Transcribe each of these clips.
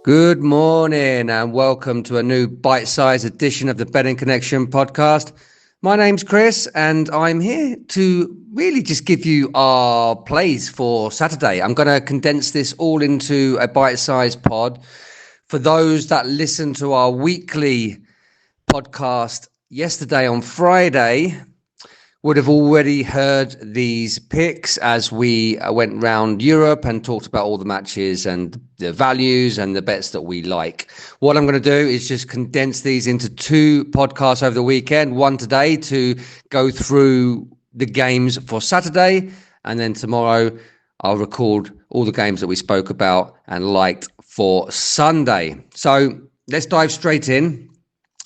Good morning and welcome to a new bite-sized edition of the Betting Connection podcast. My name's Chris and I'm here to really just give you our plays for Saturday. I'm going to condense this all into a bite-sized pod. For those that listen to our weekly podcast yesterday on Friday, would have already heard these picks as we went round Europe and talked about all the matches and the values and the bets that we like. What I'm going to do is just condense these into two podcasts over the weekend. One today to go through the games for Saturday, and then tomorrow I'll record all the games that we spoke about and liked for Sunday. So let's dive straight in,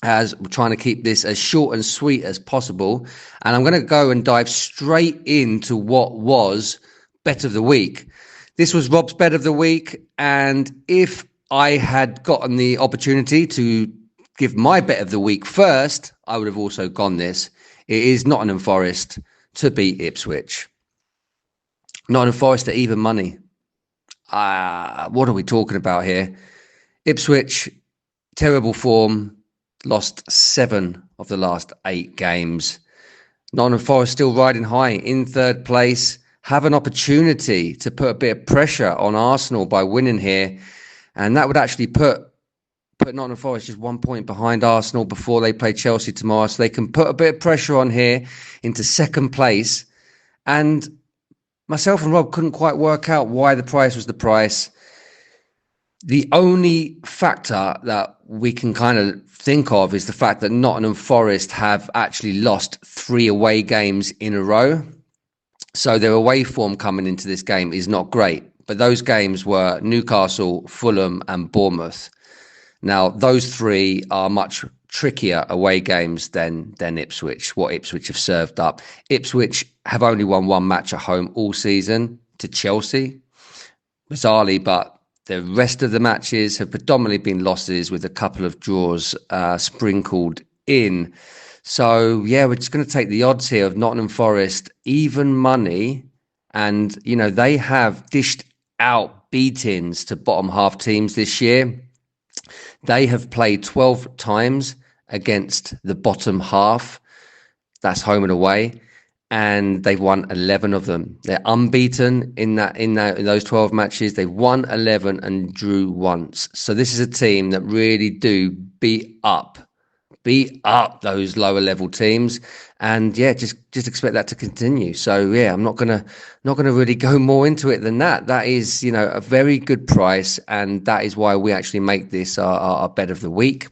as we're trying to keep this as short and sweet as possible. And I'm going to go and dive straight into what was bet of the week. This was Rob's bet of the week. And if I had gotten the opportunity to give my bet of the week first, I would have also gone this. It is Nottingham Forest to beat Ipswich. Nottingham Forest at even money. What are we talking about here? Ipswich, terrible form. Lost 7 of the last 8 games. Nottingham Forest still riding high in third place. Have an opportunity to put a bit of pressure on Arsenal by winning here. And that would actually put Nottingham Forest just 1 point behind Arsenal before they play Chelsea tomorrow. So they can put a bit of pressure on here into second place. And myself and Rob couldn't quite work out why the price was the price. The only factor that we can kind of think of is the fact that Nottingham Forest have actually lost 3 away games in a row. So their away form coming into this game is not great. But those games were Newcastle, Fulham and Bournemouth. Now, those 3 are much trickier away games than Ipswich, what Ipswich have served up. Ipswich have only won 1 match at home all season to Chelsea. Bizarrely, but the rest of the matches have predominantly been losses with a couple of draws sprinkled in. So, yeah, we're just going to take the odds here of Nottingham Forest, even money. And, you know, they have dished out beatings to bottom half teams this year. They have played 12 times against the bottom half. That's home and away. And they've won 11 of them. They're unbeaten in those 12 matches. They've won 11 and drew once. So this is a team that really do beat up those lower level teams. And yeah, just expect that to continue. So yeah, I'm not gonna really go more into it than that. That is, you know, a very good price, and that is why we actually make this our bet of the week.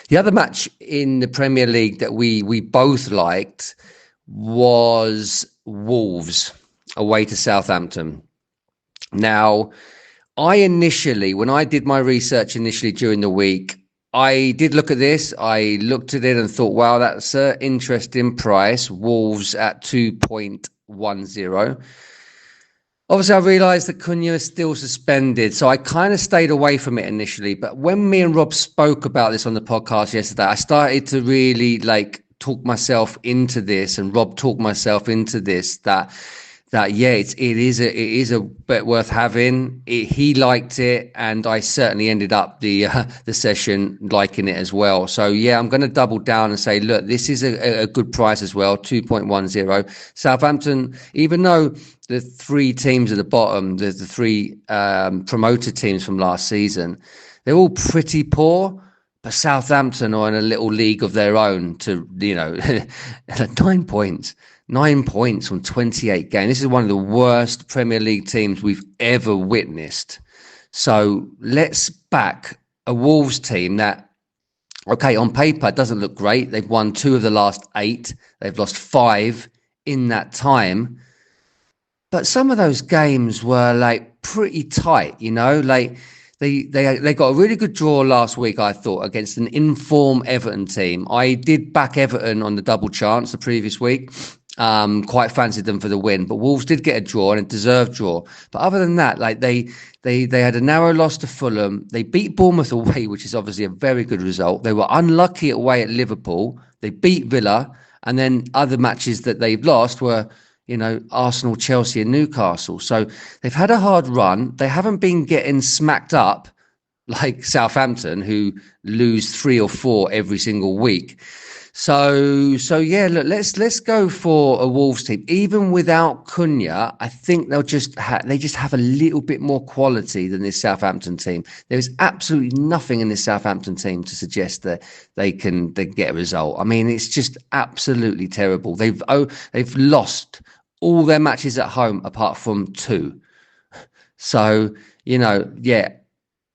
The other match in the Premier League that we both liked was Wolves away to Southampton. Now, when I did my research initially during the week, I did look at this. I looked at it and thought, wow, that's an interesting price. Wolves at 2.10. Obviously, I realised that Cunha is still suspended, so I kind of stayed away from it initially. But when me and Rob spoke about this on the podcast yesterday, I started to really talk myself into this, and Rob talked myself into this, that yeah, it is a bet worth having. He liked it, and I certainly ended up the session liking it as well. So yeah, I'm going to double down and say, look, this is a good price as well, 2.10. Southampton, even though the 3 teams at the bottom, the 3 promoted teams from last season, they're all pretty poor. But Southampton are in a little league of their own to, 9 points. 9 points from 28 games. This is one of the worst Premier League teams we've ever witnessed. So let's back a Wolves team that, okay, on paper doesn't look great. They've won 2 of the last 8. They've lost 5 in that time. But some of those games were pretty tight, They got a really good draw last week, I thought, against an in-form Everton team. I did back Everton on the double chance the previous week. Quite fancied them for the win, but Wolves did get a draw and a deserved draw. But other than that, they had a narrow loss to Fulham. They beat Bournemouth away, which is obviously a very good result. They were unlucky away at Liverpool. They beat Villa, and then other matches that they've lost were, Arsenal, Chelsea and Newcastle. So they've had a hard run. They haven't been getting smacked up like Southampton, who lose 3 or 4 every single week. So yeah, look, let's go for a Wolves team. Even without Cunha, I think they just have a little bit more quality than this Southampton team. There is absolutely nothing in this Southampton team to suggest that they can get a result. I mean, it's just absolutely terrible. They've lost all their matches at home apart from 2. So, yeah.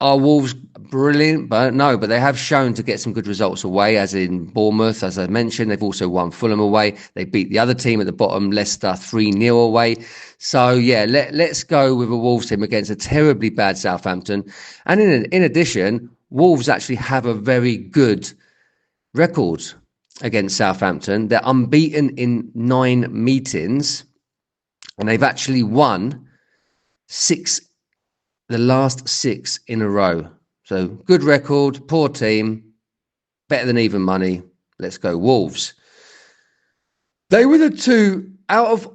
Are Wolves brilliant? But they have shown to get some good results away, as in Bournemouth, as I mentioned. They've also won Fulham away. They beat the other team at the bottom, Leicester, 3-0 away. So, yeah, let's go with a Wolves team against a terribly bad Southampton. And in addition, Wolves actually have a very good record against Southampton. They're unbeaten in 9 meetings, and they've actually won the last 6 in a row. So good record, poor team, better than even money. Let's go Wolves. They were the 2 out of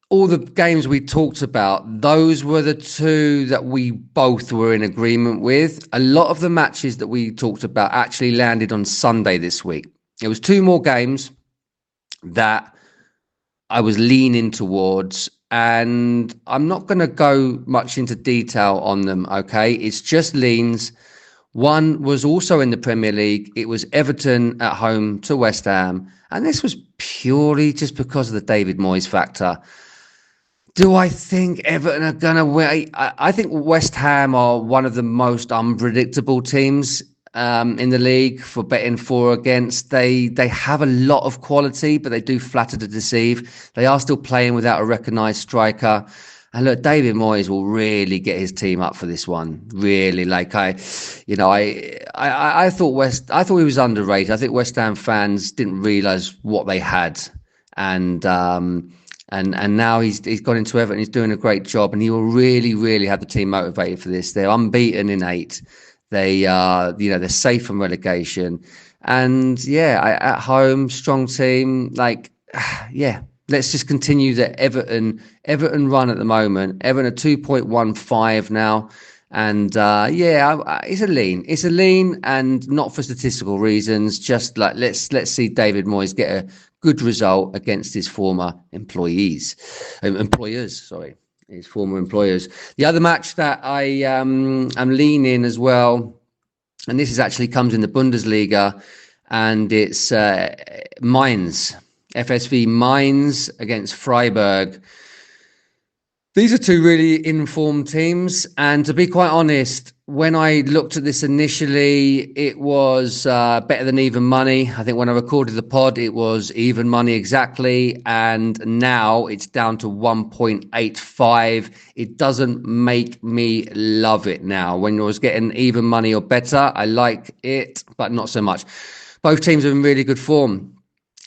all the games we talked about. Those were the 2 that we both were in agreement with. A lot of the matches that we talked about actually landed on Sunday this week. There was 2 more games that I was leaning towards, and I'm not going to go much into detail on them, okay? It's just leans. One was also in the Premier League. It was Everton at home to West Ham, and this was purely just because of the David Moyes factor. Do I think Everton are going to win? I think West Ham are one of the most unpredictable teams in the league for betting for or against. They have a lot of quality, but they do flatter to deceive. They are still playing without a recognised striker. And look, David Moyes will really get his team up for this one. Really, like I thought he was underrated. I think West Ham fans didn't realise what they had, and now he's gone into Everton. He's doing a great job, and he will really have the team motivated for this. They're unbeaten in 8. They are, they're safe from relegation, and at home, strong team. Like, let's just continue the Everton run at the moment. Everton are 2.15 now, and it's a lean, and not for statistical reasons. Just like let's see David Moyes get a good result against his former employers. His former employers. The other match that I am leaning as well, and this actually comes in the Bundesliga, and it's Mainz, FSV Mainz against Freiburg. These are 2 really informed teams, and to be quite honest, when I looked at this initially, it was better than even money. I think when I recorded the pod, it was even money exactly, and now it's down to 1.85. It doesn't make me love it now. When I was getting even money or better, I like it, but not so much. Both teams are in really good form.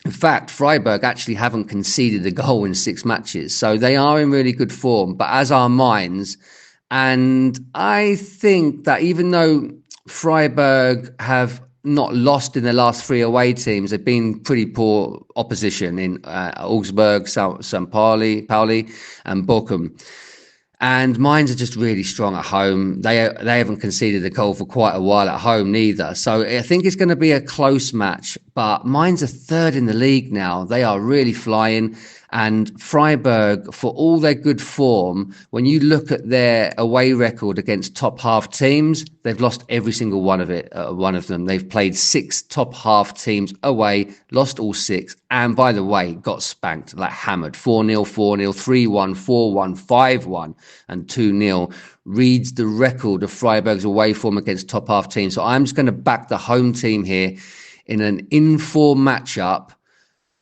In fact, Freiburg actually haven't conceded a goal in 6 matches, so they are in really good form, but as are Mainz. And I think that even though Freiburg have not lost in their last 3 away teams, they've been pretty poor opposition in Augsburg, St. Pauli and Bochum. And Mainz are just really strong at home. They haven't conceded a goal for quite a while at home neither. So I think it's going to be a close match. But Mainz are 3rd in the league now. They are really flying. And Freiburg, for all their good form, when you look at their away record against top half teams, they've lost every single one of them. They've played 6 top half teams away, lost all 6, and by the way, got spanked, like hammered. 4-0, 4-0, 3-1, 4-1, 5-1, and 2-0. Reads the record of Freiburg's away form against top half teams. So I'm just going to back the home team here in an informed matchup,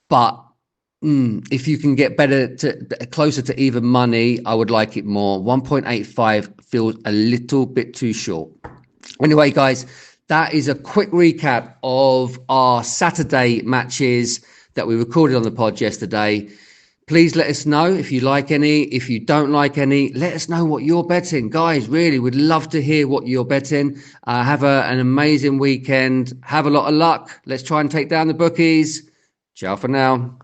but if you can get closer to even money, I would like it more. 1.85 feels a little bit too short. Anyway, guys, that is a quick recap of our Saturday matches that we recorded on the pod yesterday. Please let us know if you like any. If you don't like any, let us know what you're betting. Guys, really, we'd love to hear what you're betting. Have an amazing weekend. Have a lot of luck. Let's try and take down the bookies. Ciao for now.